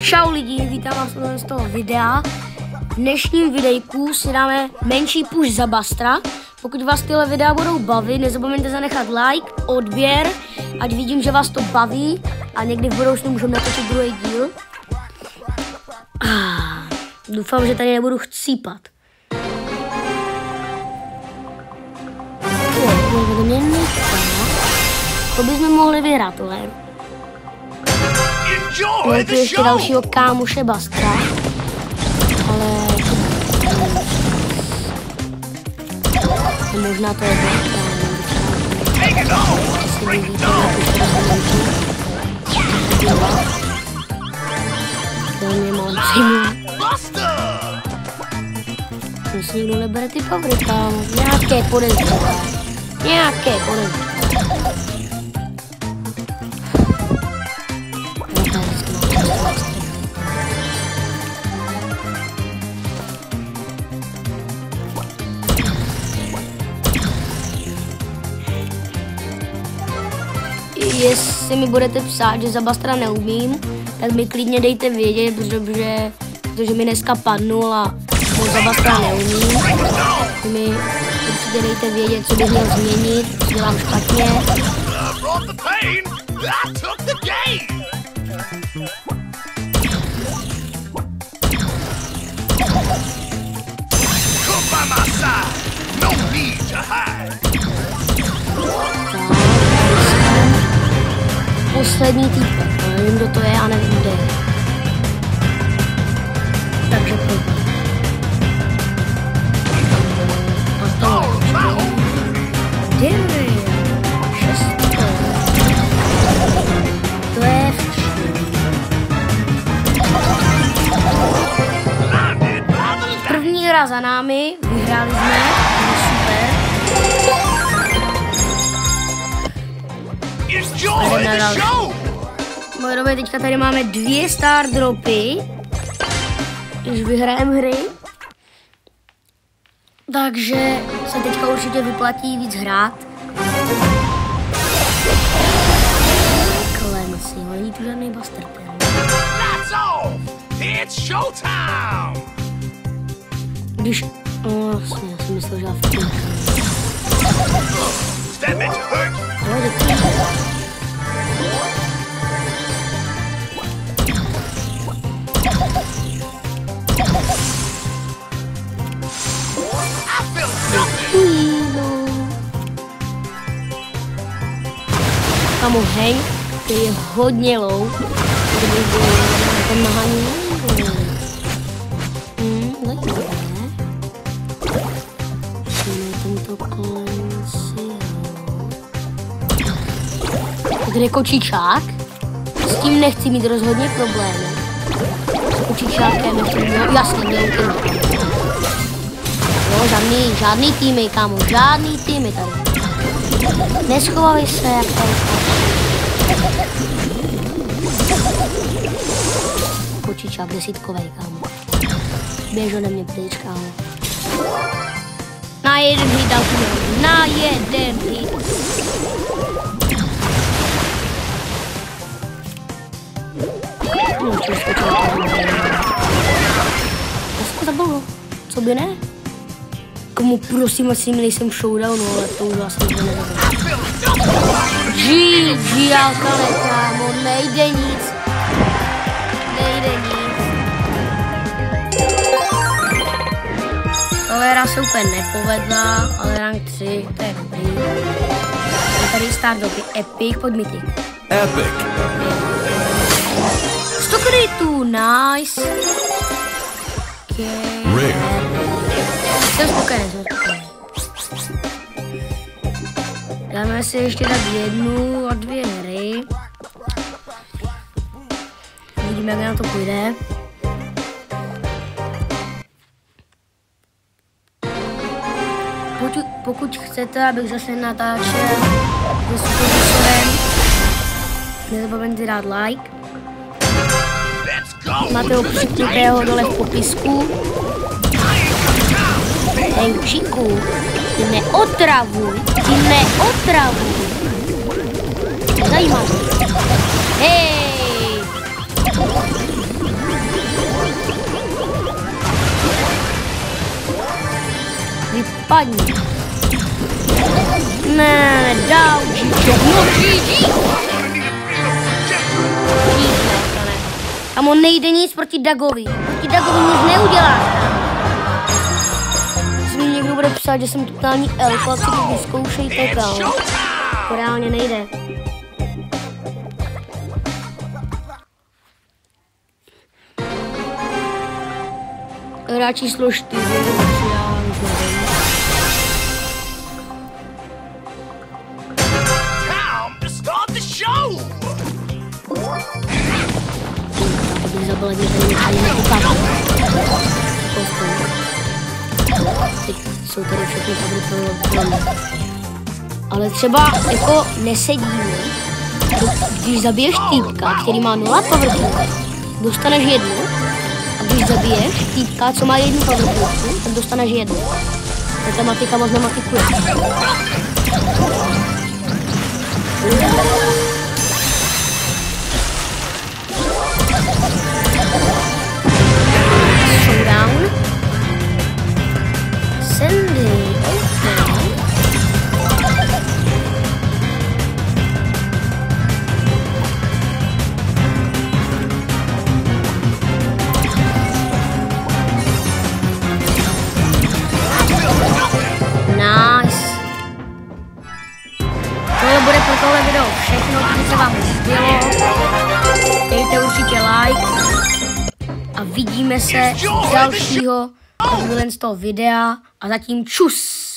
Čau lidi, vítám vás z toho videa. V dnešním videjku si dáme menší push za Bastra. Pokud vás tyhle videa budou bavit, nezapomeňte zanechat like, odběr, ať vidím, že vás to baví a někdy v budoucnu můžeme natočit druhý díl. Doufám, že tady nebudu chcípat. To bychom mohli vyhrát tohle. Máme tu ještě dalšího kámoše Bastra, ale možná to je si nikdo nebere ty powery, kámo. Nějaké podezření. Jestli mi budete psát, že za Bastra neumím, tak mi klidně dejte vědět, protože mi dneska padnul a za Bastra neumím. Mi určitě dejte vědět, co bych měl změnit, co dělám špatně. Poslední týpek, nevím, kdo to je a nevím, kde je. Takže pojď. A to je 6. To je první hra za námi, vyhráli jsme, super. Moje teďka tady máme 2 star dropy, když vyhrajeme hry, takže se teďka určitě vyplatí víc hrát. Klenci, není tu žádný Buster. Když... vlastně, já jsem myslel, že já vtím. Kamu Hank, který je hodně low, kdyby byl na tom nahání. Tento Clancy. Tady je kočičák. S tím nechci mít rozhodně problémy. S kočičákem nechci mít, jasně, měl jo, žádný týmy, kámo, žádný týmy tady. Neschovali se, jak tady. Kočičák 10kovej, kámo. Běž ode mě pryč, kámo. Na jeden hit dal tu, na jeden hit. To zabolo, co by ne? Komu prosím, asi nejsem v showdownu, ale to už vlastně nezabil. GG, Alkane, kámo, nejde nic. Tohle hra se úplně nepovedla, ale rank 3, to je dobrý. Je tady start dopy, Epic, pojď mi ty. Epic. 100 kreditů, nice. Okay. Jsem spokojený. Dáme si ještě tak 1 a 2 hry. Vidíme, jak nám to půjde. Pokud chcete, abych zase natáčel s Supervisorem, nezapomeňte dát like. Máte ho připnutého dole v popisku. Henčiku, ty neotravuj. Nezajímá mě. Hej! padni. Ne, dál, no GG. Tam on nejde nic proti Dagovi. Proti Dagovi nic neudělá. Jestli mi někdo bude psát, že jsem totální elko, si to vyzkoušejte, kámo. To reálně nejde. Hra číslo 4, já už nevím. Abych zabil, jak mě tady nechali nekoukat. Teď jsou tady všechny kabry pro mě. Ale třeba jako nesedíme. Když zabiješ týpka, který má 0 povrchů, dostaneš 1. A když zabiješ týpka, co má 1 povrchů, tak dostaneš 1. Matematika moc nematikuje. Showdown. Sandy, okay. Nice. Tohle bude pro tohle video všechno, když se vám líbilo. Dejte určitě like a vidíme se z dalšího z toho videa a zatím čus.